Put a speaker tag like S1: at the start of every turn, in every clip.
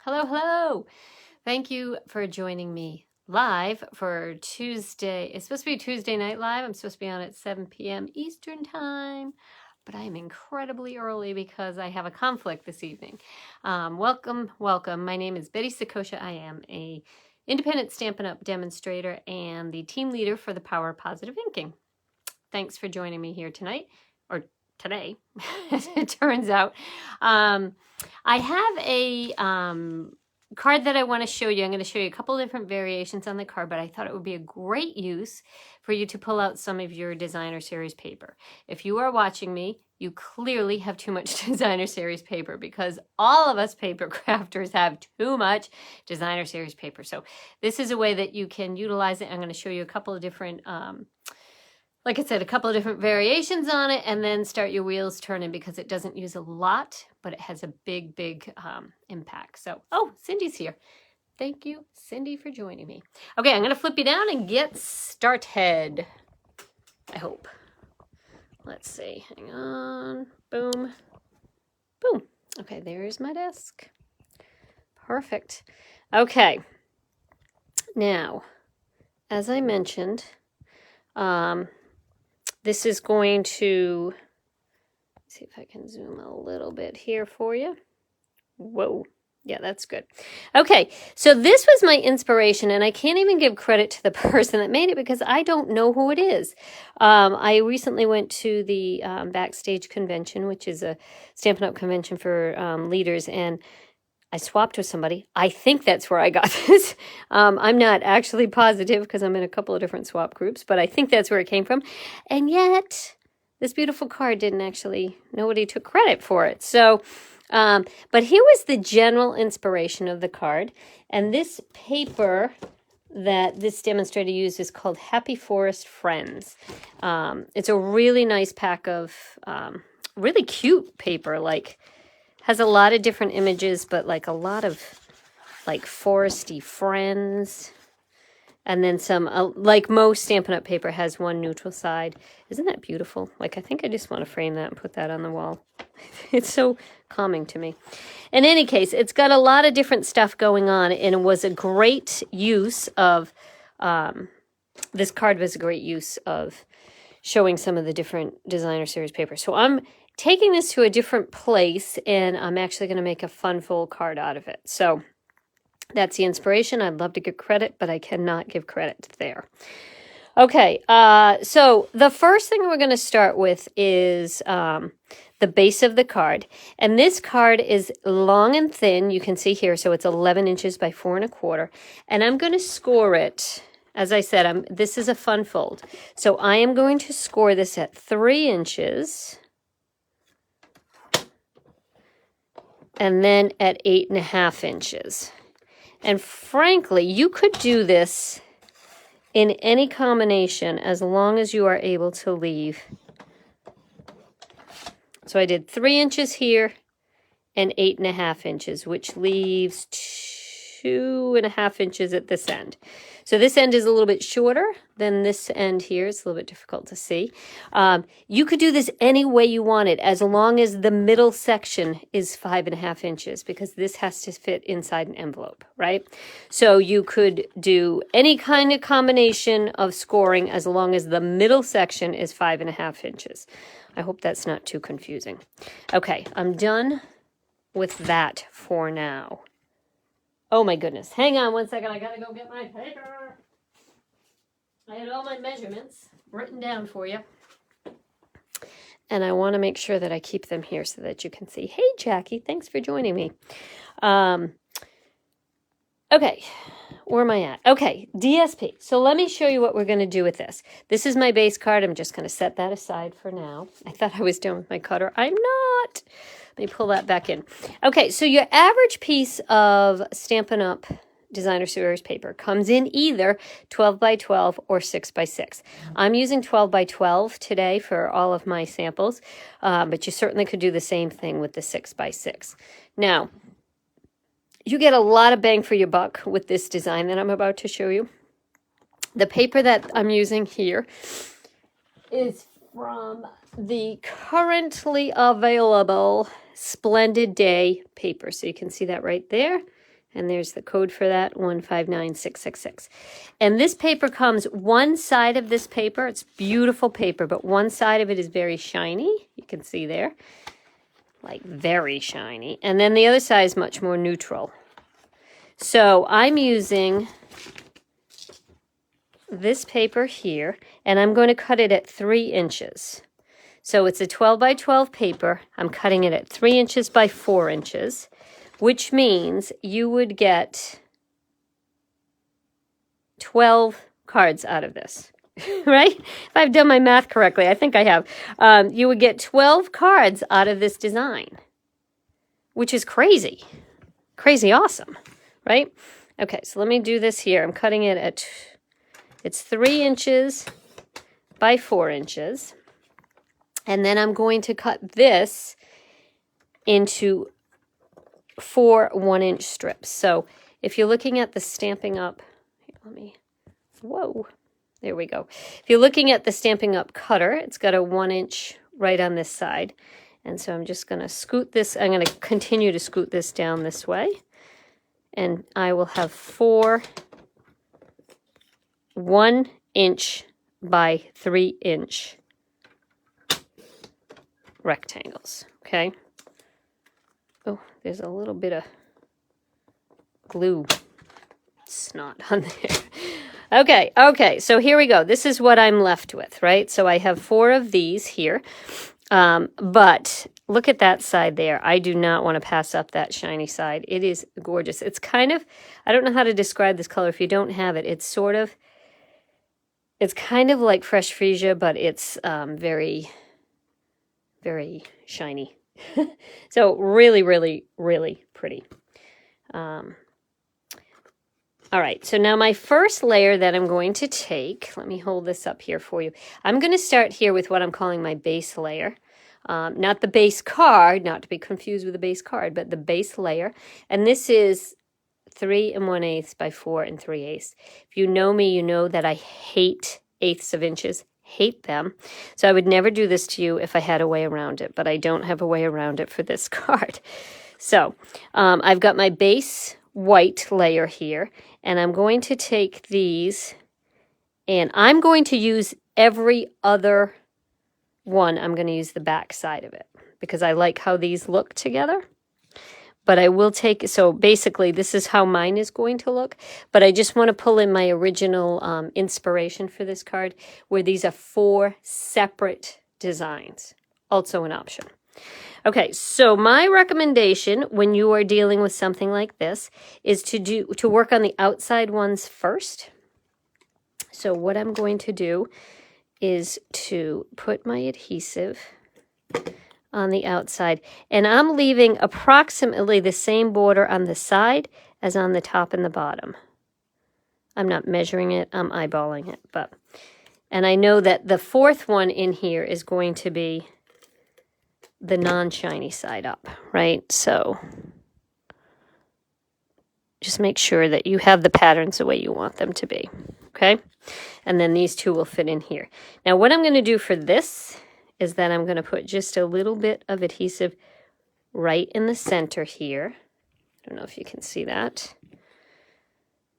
S1: Hello, hello. Thank you for joining me live for Tuesday. It's supposed to be Tuesday Night Live. I'm supposed to be on at 7 p.m. Eastern Time, but I am incredibly early because I have a conflict this evening. Welcome, welcome. My name is Betty Sakosha. I am a independent Stampin' Up! Demonstrator and the team leader for the Power of Positive Inking. Thanks for joining me here tonight, or today, as it turns out. I have a card that I want to show you. I'm going to show you a couple different variations on the card, but I thought it would be a great use for you to pull out some of your designer series paper. If you are watching me, you clearly have too much designer series paper because all of us paper crafters have too much designer series paper. So this is a way that you can utilize it. I'm going to show you a couple of different like I said, a couple of different variations on it, and then start your wheels turning because it doesn't use a lot, but it has a big, big impact. So, oh, Cindy's here. Thank you, Cindy, for joining me. Okay, I'm going to flip you down and get started. I hope. Let's see. Hang on. Boom. Boom. Okay, there's my desk. Perfect. Okay. Now, as I mentioned, this is going to, see if I can zoom a little bit here for you. Whoa. Yeah, that's good. Okay, so this was my inspiration, and I can't even give credit to the person that made it because I don't know who it is. I recently went to the Backstage Convention, which is a Stampin' Up! Convention for leaders, and I swapped with somebody. I think that's where I got this. I'm not actually positive because I'm in a couple of different swap groups, but I think that's where it came from. And yet, this beautiful card didn't actually, nobody took credit for it. So, but here was the general inspiration of the card. And this paper that this demonstrator used is called Happy Forest Friends. It's a really nice pack of really cute paper, like, has a lot of different images, but like a lot of like foresty friends. And then some, like most Stampin' Up! Paper has one neutral side. Isn't that beautiful? Like, I think I just want to frame that and put that on the wall. It's so calming to me. In any case, it's got a lot of different stuff going on, and it was a great use of, this card was a great use of showing some of the different designer series paper. So I'm taking this to a different place, and I'm actually going to make a fun full card out of it. So that's the inspiration. I'd love to give credit, but I cannot give credit there. Okay, so the first thing we're going to start with is the base of the card. And this card is long and thin. You can see here, so it's 11 inches by 4 1/4. And I'm going to score it. As I said, this is a fun fold. So I am going to score this at 3 inches. And then at 8.5 inches. And frankly, you could do this in any combination as long as you are able to leave. So I did 3 inches here and 8.5 inches, which leaves 2.5 inches at this end. So this end is a little bit shorter than this end here. It's a little bit difficult to see. You could do this any way you want it, as long as the middle section is 5.5 inches, because this has to fit inside an envelope, right? So you could do any kind of combination of scoring as long as the middle section is 5.5 inches. I hope that's not too confusing. Okay, I'm done with that for now. Oh my goodness. Hang on one second. I gotta go get my paper. I had all my measurements written down for you. And I want to make sure that I keep them here so that you can see. Hey, Jackie, thanks for joining me. Okay, where am I at? Okay, DSP. So let me show you what we're going to do with this. This is my base card. I'm just going to set that aside for now. I thought I was done with my cutter. I'm not. Let me pull that back in. Okay, so your average piece of Stampin' Up! Designer series paper comes in either 12 by 12 or 6 by 6. I'm using 12 by 12 today for all of my samples, but you certainly could do the same thing with the 6 by 6. Now, you get a lot of bang for your buck with this design that I'm about to show you. The paper that I'm using here is from the currently available Splendid Day paper. So you can see that right there. And there's the code for that, 159666. And this paper comes, one side of this paper, it's beautiful paper, but one side of it is very shiny. You can see there, like very shiny. And then the other side is much more neutral. So I'm using this paper here, and I'm going to cut it at 3 inches. So it's a 12 by 12 paper. I'm cutting it at 3 inches by 4 inches, which means you would get 12 cards out of this, right? If I've done my math correctly, I think I have. You would get 12 cards out of this design, which is crazy. Crazy awesome, right? Okay, so let me do this here. I'm cutting it at, it's 3 inches by 4 inches. And then I'm going to cut this into 4 1-inch strips. So if you're looking at the Stampin' Up, here, let me, whoa, there we go. If you're looking at the Stampin' Up cutter, it's got a 1-inch right on this side. And so I'm just going to scoot this, I'm going to continue to scoot this down this way. And I will have 4 1-inch by 3-inch rectangles, okay? Oh, there's a little bit of glue snot on there. Okay, so here we go. This is what I'm left with, right? So I have 4 of these here, but look at that side there. I do not want to pass up that shiny side. It is gorgeous. It's kind of, I don't know how to describe this color if you don't have it. It's sort of, it's kind of like fresh freesia, but it's very, very shiny. So really, really, really pretty. All right, so now my first layer that I'm going to take, let me hold this up here for you. I'm going to start here with what I'm calling my base layer. Not the base card, not to be confused with the base card, but the base layer. And this is 3 1/8 by 4 3/8. If you know me, you know that I hate eighths of inches. Hate them. So I would never do this to you if I had a way around it, but I don't have a way around it for this card. So I've got my base white layer here, and I'm going to take these, and I'm going to use every other one. I'm going to use the back side of it because I like how these look together. But I will take, so basically this is how mine is going to look, but I just want to pull in my original inspiration for this card, where these are 4 separate designs, also an option. Okay, so my recommendation when you are dealing with something like this is to work on the outside ones first. So what I'm going to do is to put my adhesive on the outside, and I'm leaving approximately the same border on the side as on the top and the bottom. I'm not measuring it, I'm eyeballing it, and I know that the 4th one in here is going to be the non-shiny side up, right? So just make sure that you have the patterns the way you want them to be, okay? And then these 2 will fit in here. Now what I'm going to do for this is that I'm going to put just a little bit of adhesive right in the center here. I don't know if you can see that,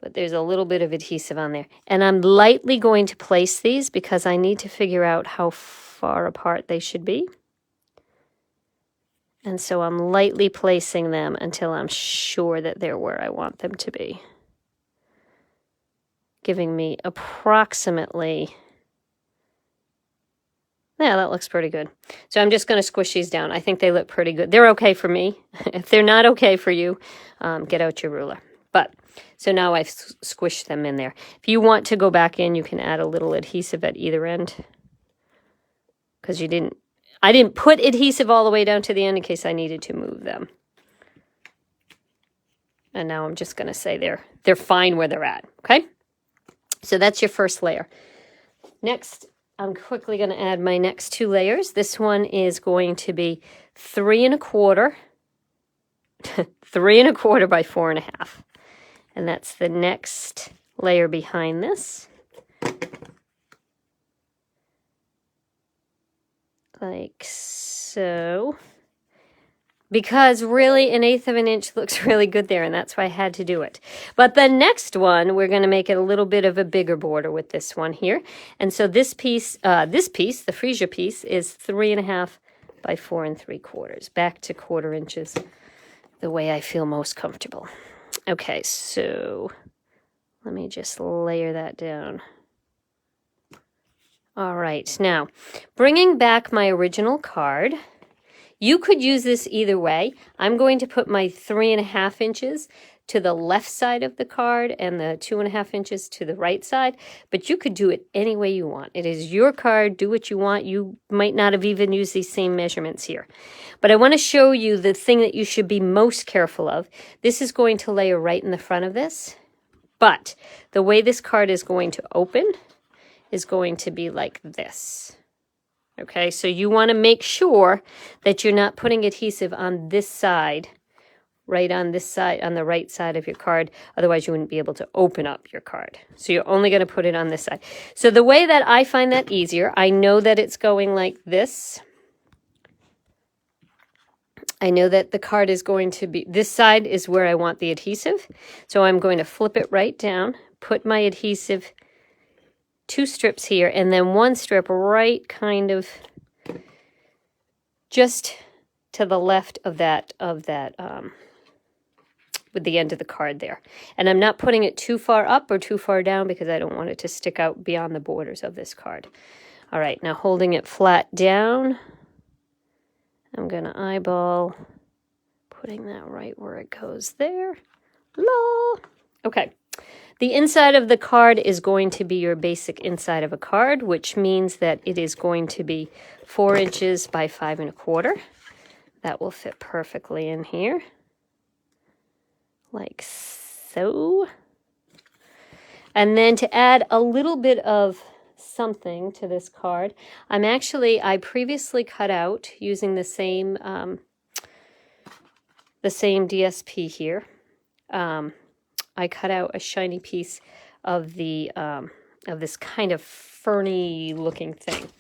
S1: but there's a little bit of adhesive on there. And I'm lightly going to place these because I need to figure out how far apart they should be. And so I'm lightly placing them until I'm sure that they're where I want them to be, giving me approximately, yeah, that looks pretty good. So I'm just going to squish these down. I think they look pretty good. They're okay for me. If they're not okay for you, get out your ruler. But so now I've squished them in there. If you want to go back in, you can add a little adhesive at either end, because I didn't put adhesive all the way down to the end in case I needed to move them. And now I'm just going to say they're fine where they're at. Okay, so that's your first layer. Next, I'm quickly going to add my next 2 layers. This one is going to be 3 1/4, 3 1/4 by 4 1/2. And that's the next layer behind this. Like so. because really 1/8 of an inch looks really good there, and that's why I had to do it. But the next one, we're going to make it a little bit of a bigger border with this one here. And so this piece, the freesia piece, is 3.5 by 4 3/4, back to 1/4 inches, the way I feel most comfortable. Okay, so let me just layer that down. All right, now bringing back my original card. You could use this either way. I'm going to put my 3.5 inches to the left side of the card and the 2.5 inches to the right side, but you could do it any way you want. It is your card. Do what you want. You might not have even used these same measurements here. But I want to show you the thing that you should be most careful of. This is going to layer right in the front of this, but the way this card is going to open is going to be like this. Okay, so you want to make sure that you're not putting adhesive on this side, right on this side, on the right side of your card. Otherwise, you wouldn't be able to open up your card. So you're only going to put it on this side. So the way that I find that easier, I know that it's going like this. I know that the card is going to be, this side is where I want the adhesive. So I'm going to flip it right down, put my adhesive 2 strips here, and then 1 strip right kind of just to the left of that with the end of the card there. And I'm not putting it too far up or too far down because I don't want it to stick out beyond the borders of this card. All right, now holding it flat down, I'm going to eyeball, putting that right where it goes there. La. Okay. The inside of the card is going to be your basic inside of a card, which means that it is going to be 4 inches by 5 1/4. That will fit perfectly in here, like so. And then to add a little bit of something to this card, I previously cut out using the same DSP here. I cut out a shiny piece of this kind of ferny looking thing.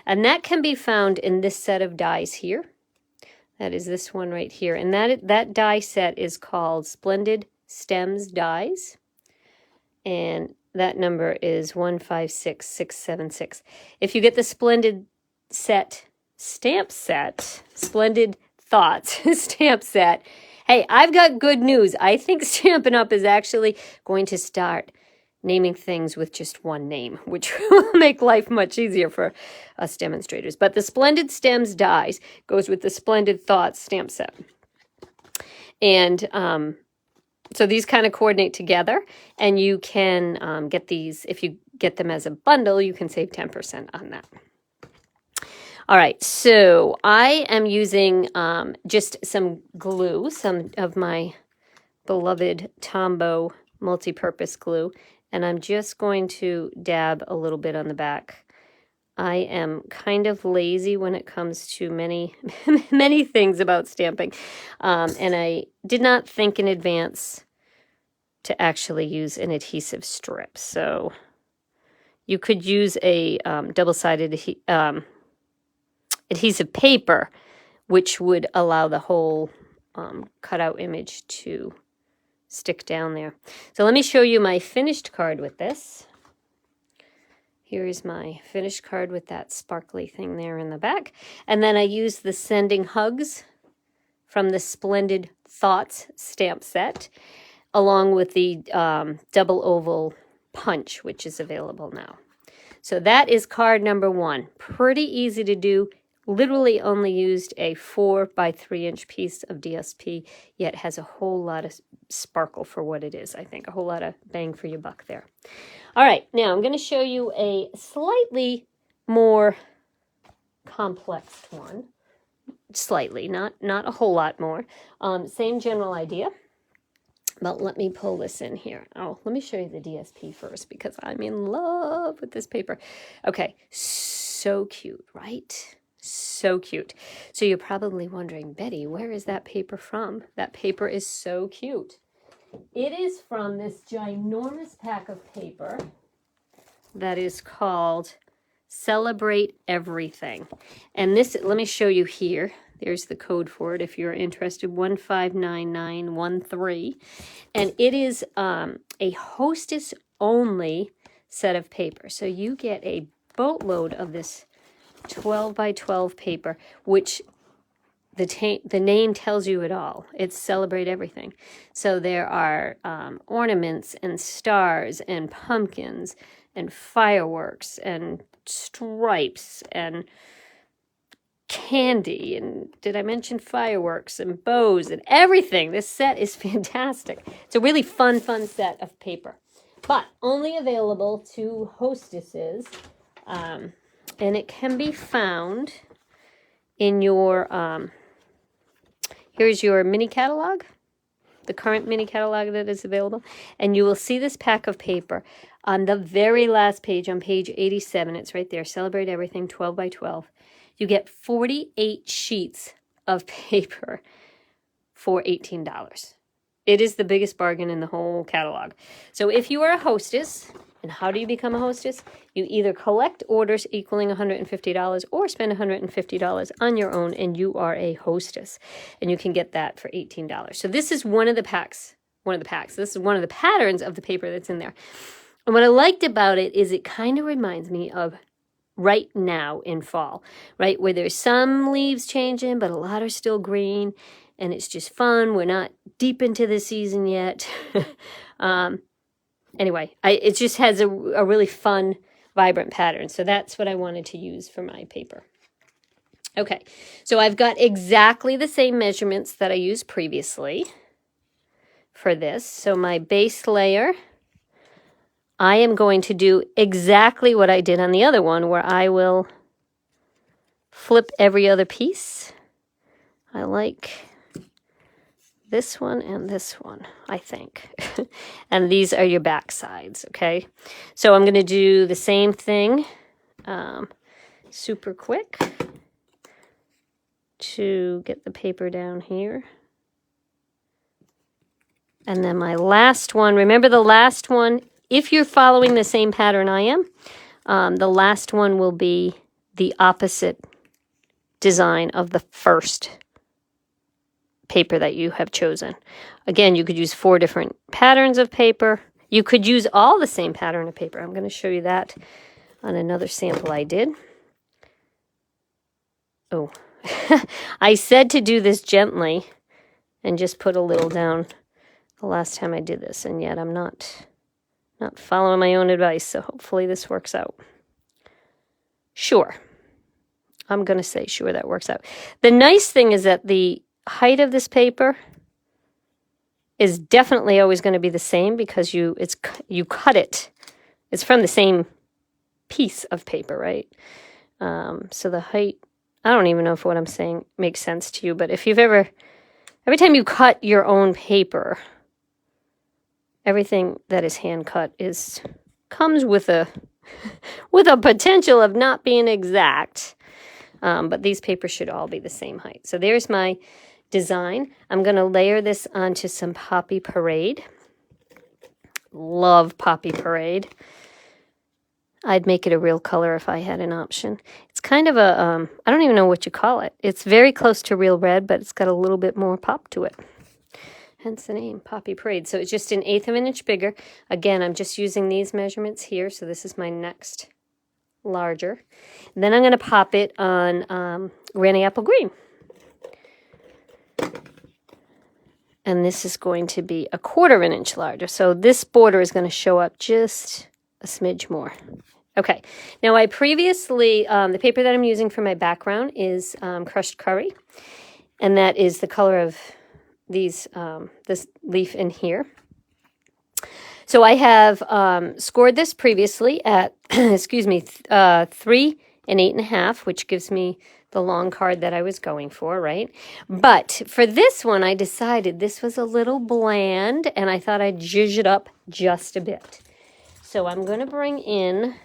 S1: And that can be found in this set of dies here. That is this one right here. And that die set is called Splendid Stems Dies. And that number is 156676. If you get the Splendid stamp set, Splendid Thoughts stamp set, hey, I've got good news. I think Stampin' Up! Is actually going to start naming things with just one name, which will make life much easier for us demonstrators. But the Splendid Stems Dies goes with the Splendid Thoughts stamp set. And so these kind of coordinate together, and you can get these, if you get them as a bundle, you can save 10% on that. All right, so I am using just some glue, some of my beloved Tombow multi-purpose glue, and I'm just going to dab a little bit on the back. I am kind of lazy when it comes to many things about stamping, and I did not think in advance to actually use an adhesive strip. So you could use a double-sided adhesive paper, which would allow the whole cutout image to stick down there. So let me show you my finished card with this. Here is my finished card with that sparkly thing there in the back. And then I use the Sending Hugs from the Splendid Thoughts stamp set, along with the double oval punch, which is available now. So that is card number 1. Pretty easy to do. Literally only used a 4 by 3 inch piece of DSP, yet has a whole lot of sparkle for what it is, I think. A whole lot of bang for your buck there. All right, now I'm going to show you a slightly more complex one. Slightly, not a whole lot more. Same general idea. But let me pull this in here. Oh, let me show you the DSP first because I'm in love with this paper. Okay, so cute, right? So cute. So you're probably wondering, Betty, where is that paper from? That paper is so cute. It is from this ginormous pack of paper that is called Celebrate Everything. And this, let me show you here. There's the code for it if you're interested, 159913. And it is a hostess only set of paper. So you get a boatload of this 12 by 12 paper, which the name tells you it all. It's Celebrate Everything. So there are ornaments and stars and pumpkins and fireworks and stripes and candy, and did I mention fireworks and bows and everything? This set is fantastic. It's a really fun set of paper, but only available to hostesses, and it can be found in your here's your mini catalog, the current mini catalog that is available, and you will see this pack of paper on the very last page, on page 87. It's right there, Celebrate Everything, 12 by 12. You get 48 sheets of paper for $18. It is the biggest bargain in the whole catalog. So if you are a hostess, and how do you become a hostess? You either collect orders equaling $150 or spend $150 on your own, and you are a hostess. And you can get that for $18. So this is one of the packs. This is one of the patterns of the paper that's in there. And what I liked about it is it kind of reminds me of right now in fall, right? Where there's some leaves changing, but a lot are still green, and it's just fun. We're not deep into the season yet. Anyway, it just has a really fun, vibrant pattern. So that's what I wanted to use for my paper. Okay, so I've got exactly the same measurements that I used previously for this. So my base layer, I am going to do exactly what I did on the other one, where I will flip every other piece. I like this one and this one, I think. And these are your back sides, okay? So I'm going to do the same thing super quick to get the paper down here. And then my last one, remember the last one, if you're following the same pattern I am, the last one will be the opposite design of the first paper that you have chosen. Again, you could use 4 different patterns of paper. You could use all the same pattern of paper. I'm going to show you that on another sample I did. Oh, I said to do this gently and just put a little down the last time I did this, and yet I'm not following my own advice, so hopefully this works out. Sure. I'm going to say sure that works out. The nice thing is that the height of this paper is definitely always going to be the same because you cut it. It's from the same piece of paper, right? So the height, I don't even know if what I'm saying makes sense to you, but if you've every time you cut your own paper, everything that is hand cut comes with a potential of not being exact. But these papers should all be the same height. So there's my design. I'm going to layer this onto some Poppy Parade. Love Poppy Parade. I'd make it a real color if I had an option. It's kind of a, I don't even know what you call it. It's very close to real red, but it's got a little bit more pop to it. Hence the name, Poppy Parade. So it's just 1/8 of an inch bigger. Again, I'm just using these measurements here. So this is my next larger. And then I'm going to pop it on Granny Apple Green. And this is going to be 1/4 of an inch larger. So this border is going to show up just a smidge more. Okay, now I previously, the paper that I'm using for my background is crushed curry. And that is the color of these this leaf in here. So I have scored this previously at, excuse me, 3 8.5, which gives me the long card that I was going for, right? But for this one, I decided this was a little bland, and I thought I'd zhuzh it up just a bit. So I'm going to bring in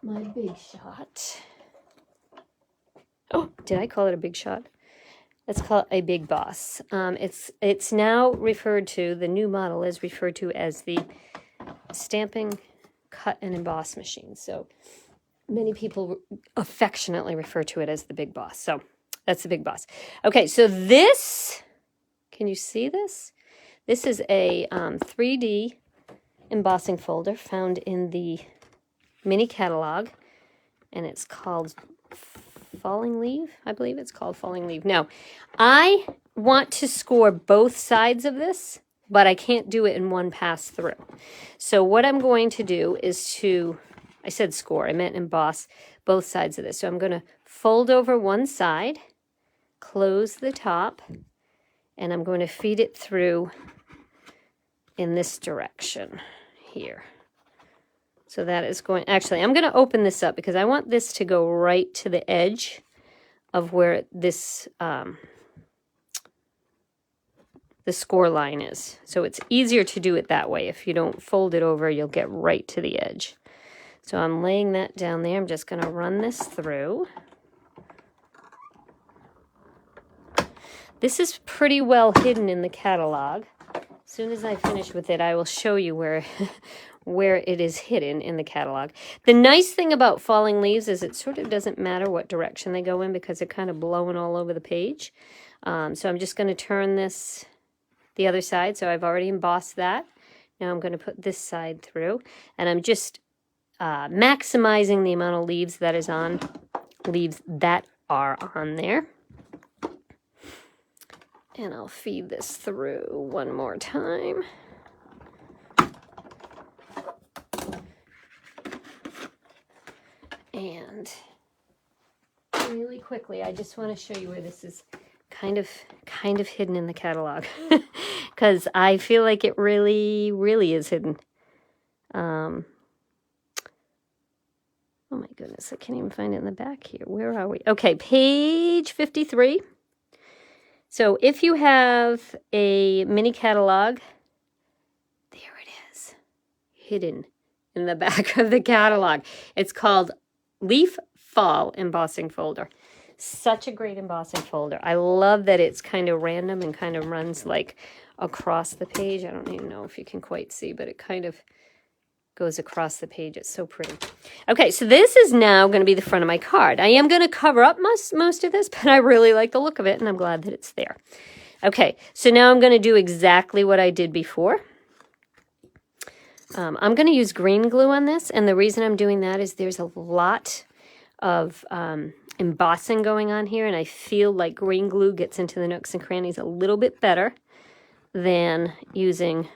S1: my Big Shot. Oh, did I call it a Big Shot? Let's call it a Big Boss. It's now referred to, the new model is referred to as the stamping, cut, and emboss machine. So many people affectionately refer to it as the Big Boss. So that's the Big Boss. Okay, so this, can you see this? This is a 3D embossing folder found in the mini catalog, and it's called Falling Leaf. I believe it's called Falling Leaf. Now, I want to score both sides of this, but I can't do it in one pass through. So what I'm going to do is I said score, I meant emboss both sides of this. So I'm going to fold over one side, close the top, and I'm going to feed it through in this direction here. So that is going, actually, I'm going to open this up because I want this to go right to the edge of where this, the score line is. So it's easier to do it that way. If you don't fold it over, you'll get right to the edge. So I'm laying that down there. I'm just going to run this through. This is pretty well hidden in the catalog. As soon as I finish with it, I will show you where it is hidden in the catalog. The nice thing about falling leaves is it sort of doesn't matter what direction they go in because they're kind of blowing all over the page. So I'm just going to turn this the other side. So I've already embossed that. Now I'm going to put this side through, and I'm just maximizing the amount of leaves that are on there. And I'll feed this through one more time. And really quickly, I just want to show you where this is kind of hidden in the catalog because I feel like it really, really is hidden. Oh my goodness, I can't even find it in the back here. Where are we? Okay, page 53. So if you have a mini catalog, there it is, hidden in the back of the catalog. It's called Leaf Fall Embossing Folder. Such a great embossing folder. I love that it's kind of random and kind of runs like across the page. I don't even know if you can quite see, but it kind of goes across the page. It's so pretty. Okay, so this is now going to be the front of my card. I am going to cover up most of this, but I really like the look of it, and I'm glad that it's there. Okay, so now I'm going to do exactly what I did before. I'm going to use green glue on this, and the reason I'm doing that is there's a lot of embossing going on here, and I feel like green glue gets into the nooks and crannies a little bit better than using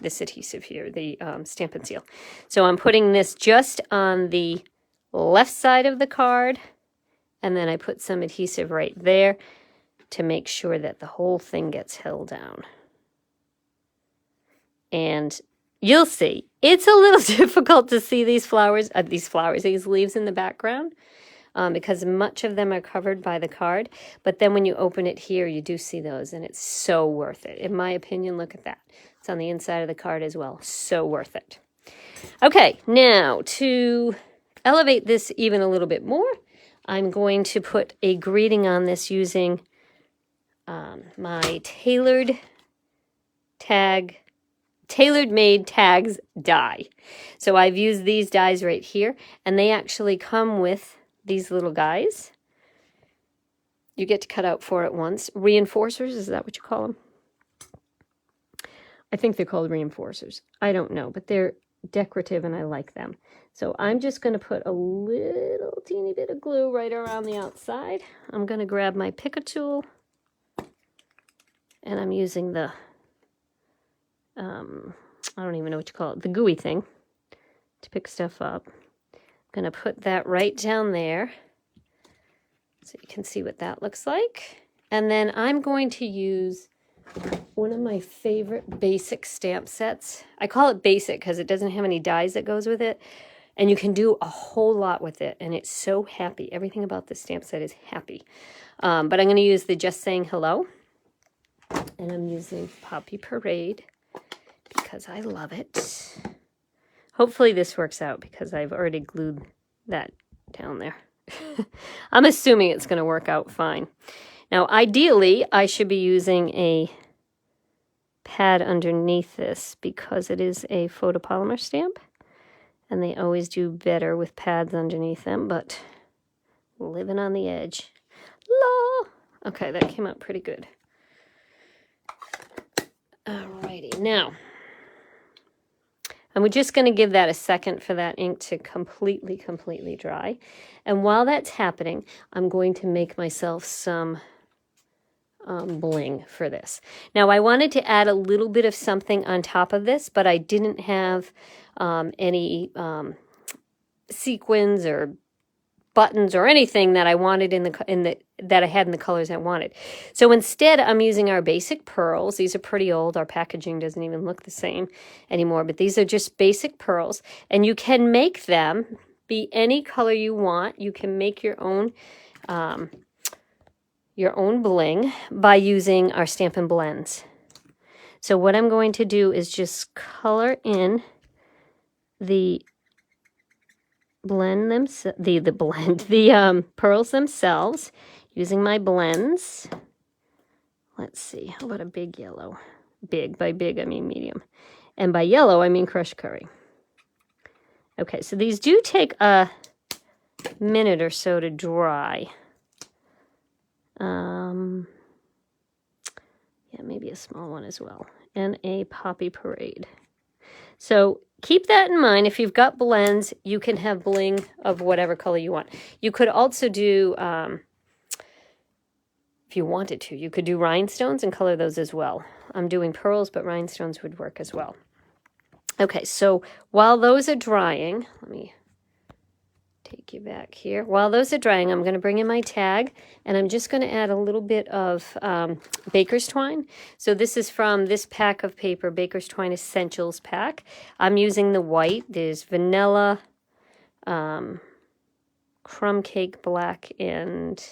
S1: this adhesive here, the Stampin' Seal. So I'm putting this just on the left side of the card, and then I put some adhesive right there to make sure that the whole thing gets held down. And you'll see, it's a little difficult to see these leaves in the background because much of them are covered by the card. But then when you open it here, you do see those, and it's so worth it. In my opinion, look at that. It's on the inside of the card as well. So worth it. Okay, now to elevate this even a little bit more, I'm going to put a greeting on this using my Tailored Made Tags die. So I've used these dies right here, and they actually come with these little guys. You get to cut out 4 at once. Reinforcers, is that what you call them? I think they're called reinforcers. I don't know, but they're decorative and I like them. So I'm just going to put a little teeny bit of glue right around the outside. I'm going to grab my picker tool, and I'm using the I don't even know what you call it, the gooey thing to pick stuff up. I'm going to put that right down there so you can see what that looks like. And then I'm going to use one of my favorite basic stamp sets. I call it basic because it doesn't have any dies that goes with it, and you can do a whole lot with it, and it's so happy. Everything about this stamp set is happy. But I'm going to use the Just Saying Hello, and I'm using Poppy Parade because I love it. Hopefully this works out because I've already glued that down there. I'm assuming it's going to work out fine. Now, ideally, I should be using a pad underneath this because it is a photopolymer stamp. And they always do better with pads underneath them, but living on the edge. La! Okay, that came out pretty good. Alrighty, now, and we're just going to give that a second for that ink to completely dry. And while that's happening, I'm going to make myself some bling for this. Now, I wanted to add a little bit of something on top of this, but I didn't have any sequins or buttons or anything that I wanted that I had in the colors I wanted. So instead, I'm using our basic pearls. These are pretty old. Our packaging doesn't even look the same anymore, but these are just basic pearls, and you can make them be any color you want. You can make your own bling by using our Stampin' Blends. So what I'm going to do is just color in the pearls themselves using my blends. Let's see, how about a big yellow? Big, by big I mean medium, and by yellow I mean crushed curry. Okay, so these do take a minute or so to dry. Yeah, maybe a small one as well, and a Poppy Parade. So keep that in mind. If you've got blends, you can have bling of whatever color you want. You could also do, if you wanted to, you could do rhinestones and color those as well. I'm doing pearls, but rhinestones would work as well. Okay, so while those are drying, let me take you back here. While those are drying, I'm going to bring in my tag, and I'm just going to add a little bit of baker's twine. So this is from this pack of paper, Baker's Twine Essentials pack. I'm using the white. There's vanilla, crumb cake black, and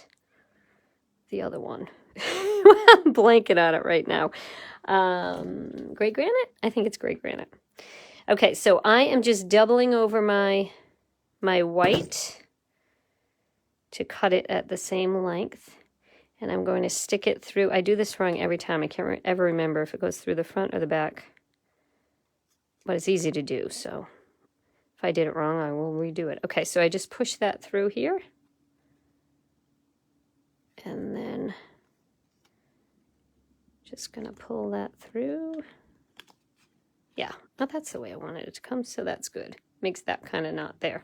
S1: the other one. I'm blanking on it right now. Gray granite? I think it's gray granite. Okay, so I am just doubling over my white to cut it at the same length, and I'm going to stick it through. I do this wrong every time. I can't ever remember if it goes through the front or the back, but it's easy to do, so if I did it wrong, I will redo it. Okay, so I just push that through here, and then just gonna pull that through. Yeah, oh, that's the way I wanted it to come, so that's good. Makes that kind of knot there.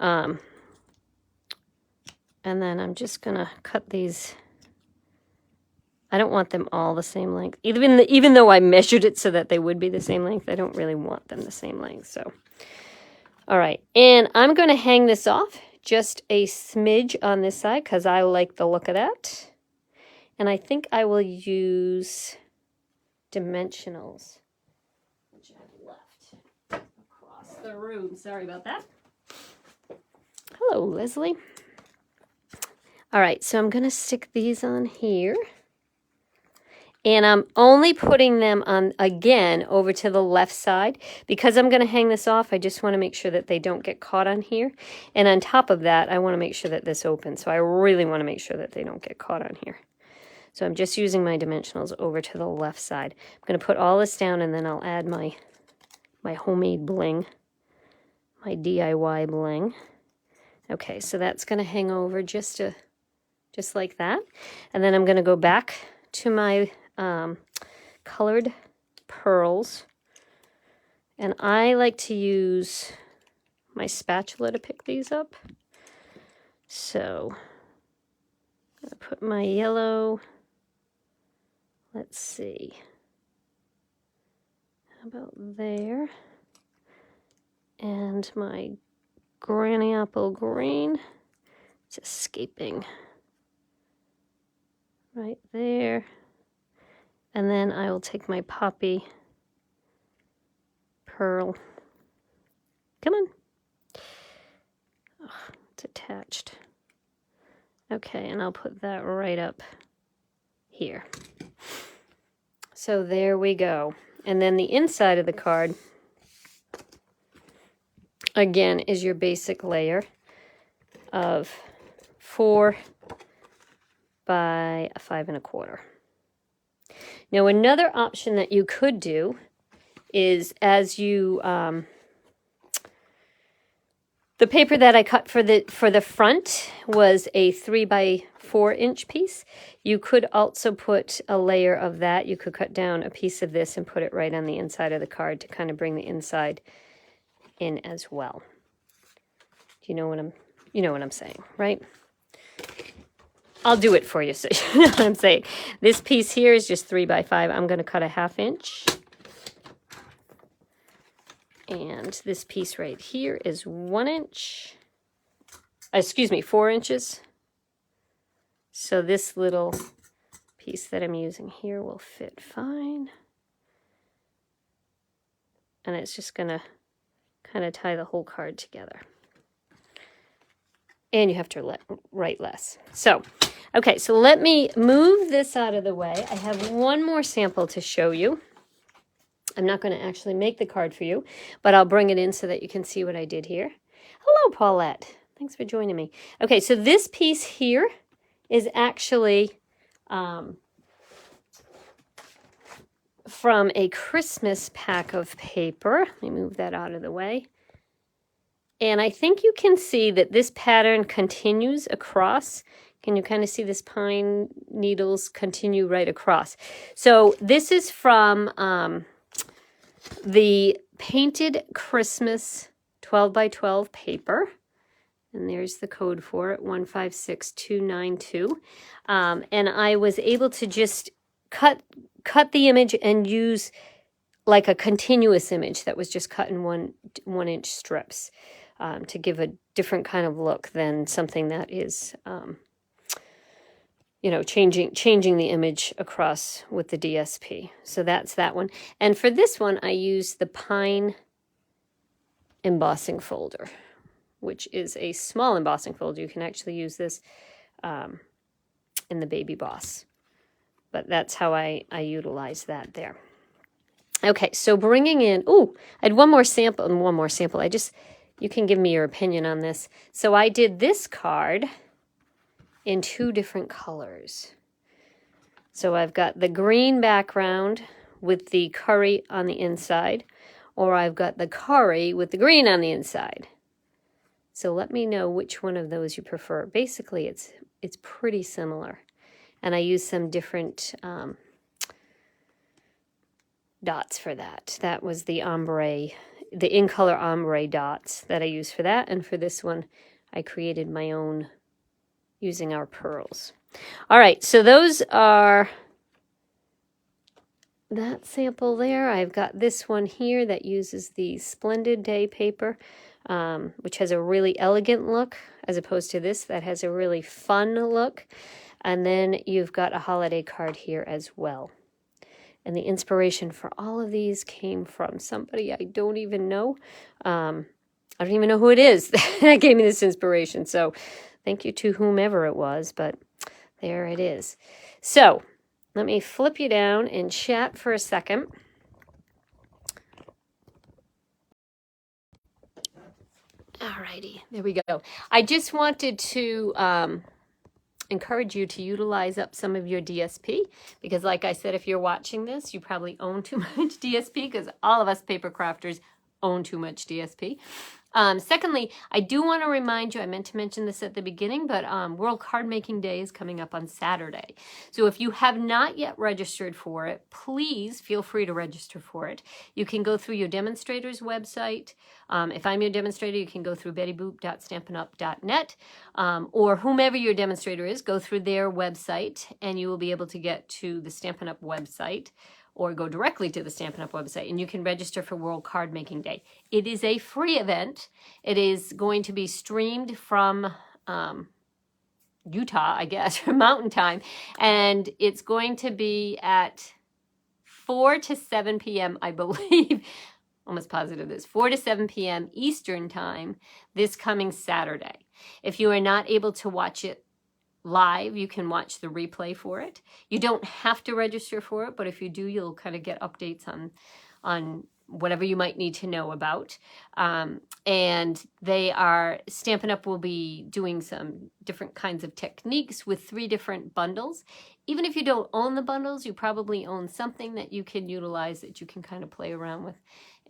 S1: And then I'm just going to cut these. I don't want them all the same length. Even though I measured it so that they would be the same length, I don't really want them the same length. So, all right. And I'm going to hang this off just a smidge on this side because I like the look of that. And I think I will use dimensionals, which I've left across the room. Sorry about that. Hello, Leslie. All right, so I'm going to stick these on here. And I'm only putting them on, again, over to the left side. Because I'm going to hang this off, I just want to make sure that they don't get caught on here. And on top of that, I want to make sure that this opens. So I really want to make sure that they don't get caught on here. So I'm just using my dimensionals over to the left side. I'm going to put all this down, and then I'll add my homemade bling, my DIY bling. Okay, so that's going to hang over just like that. And then I'm going to go back to my colored pearls. And I like to use my spatula to pick these up. So I'm going to put my yellow, let's see, how about there? And my Granny Apple Green, it's escaping. Right there. And then I will take my Poppy Pearl. Come on. Oh, it's attached. Okay, and I'll put that right up here. So there we go. And then the inside of the card, again, is your basic layer of 4 by 5 1/4. Now another option that you could do is as you The paper that I cut for the front was a 3x4 inch piece. You could also put a layer of that. You could cut down a piece of this and put it right on the inside of the card to kind of bring the inside in as well. Do you know what I'm saying, right? I'll do it for you so you know what I'm saying. This piece here is just 3x5. I'm going to cut a 1/2 inch. And this piece right here is 1 inch. Excuse me, 4 inches. So this little piece that I'm using here will fit fine. And it's just going to kind of tie the whole card together. And you have to write less. So, okay, so let me move this out of the way. I have one more sample to show you. I'm not going to actually make the card for you, but I'll bring it in so that you can see what I did here. Hello, Paulette. Thanks for joining me. Okay, so this piece here is actually from a Christmas pack of paper. Let me move that out of the way. And I think you can see that this pattern continues across. Can you kind of see this pine needles continue right across? So this is from the Painted Christmas 12x12 paper. And there's the code for it, 156292. And I was able to just cut the image and use like a continuous image that was just cut in one inch strips to give a different kind of look than something that is, changing the image across with the DSP. So that's that one. And for this one, I used the pine embossing folder, which is a small embossing folder. You can actually use this in the Baby Boss. But that's how I utilize that there. Okay, so bringing in, I had one more sample. You can give me your opinion on this. So I did this card in 2 different colors. So I've got the green background with the curry on the inside, or I've got the curry with the green on the inside. So let me know which one of those you prefer. Basically, it's pretty similar. And I use some different dots for that. That was the ombre, the in-color ombre dots that I used for that. And for this one, I created my own using our pearls. All right, so those are that sample there. I've got this one here that uses the Splendid Day paper, which has a really elegant look, as opposed to this that has a really fun look. And then you've got a holiday card here as well. And the inspiration for all of these came from somebody I don't even know. I don't even know who it is that gave me this inspiration. So thank you to whomever it was, but there it is. So let me flip you down and chat for a second. Alrighty, there we go. I just wanted to encourage you to utilize up some of your DSP, because like I said, if you're watching this, you probably own too much DSP, because all of us paper crafters own too much DSP. Secondly, I do want to remind you, I meant to mention this at the beginning, but World Card Making Day is coming up on Saturday. So if you have not yet registered for it, please feel free to register for it. You can go through your demonstrator's website. If I'm your demonstrator, you can go through bettyboop.stampinup.net, or whomever your demonstrator is, go through their website and you will be able to get to the Stampin' Up! Website, or go directly to the Stampin' Up! Website, and you can register for World Card Making Day. It is a free event. It is going to be streamed from Utah, I guess, from Mountain Time, and it's going to be at 4 to 7 p.m., I believe. Almost positive this, 4 to 7 p.m. Eastern Time this coming Saturday. If you are not able to watch it live, you can watch the replay for it. You don't have to register for it, but if you do, you'll kind of get updates on whatever you might need to know about. And Stampin' Up! Will be doing some different kinds of techniques with 3 different bundles. Even if you don't own the bundles, you probably own something that you can utilize, that you can kind of play around with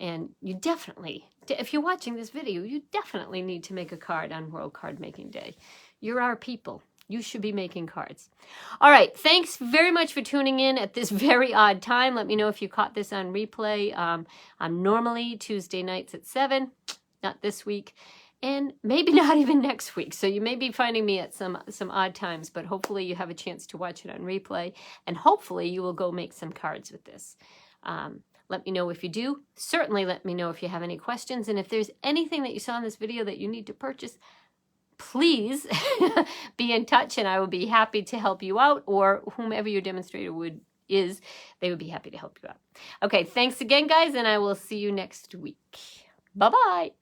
S1: And you definitely, if you're watching this video, you definitely need to make a card on World Card Making Day. You're our people. You should be making cards. All right. Thanks very much for tuning in at this very odd time. Let me know if you caught this on replay. I'm normally Tuesday nights at 7, not this week, and maybe not even next week. So you may be finding me at some odd times, but hopefully you have a chance to watch it on replay, and hopefully you will go make some cards with this. Let me know if you do. Certainly let me know if you have any questions. And if there's anything that you saw in this video that you need to purchase, please be in touch and I will be happy to help you out, or whomever your demonstrator is, they would be happy to help you out. Okay, thanks again, guys, and I will see you next week. Bye-bye.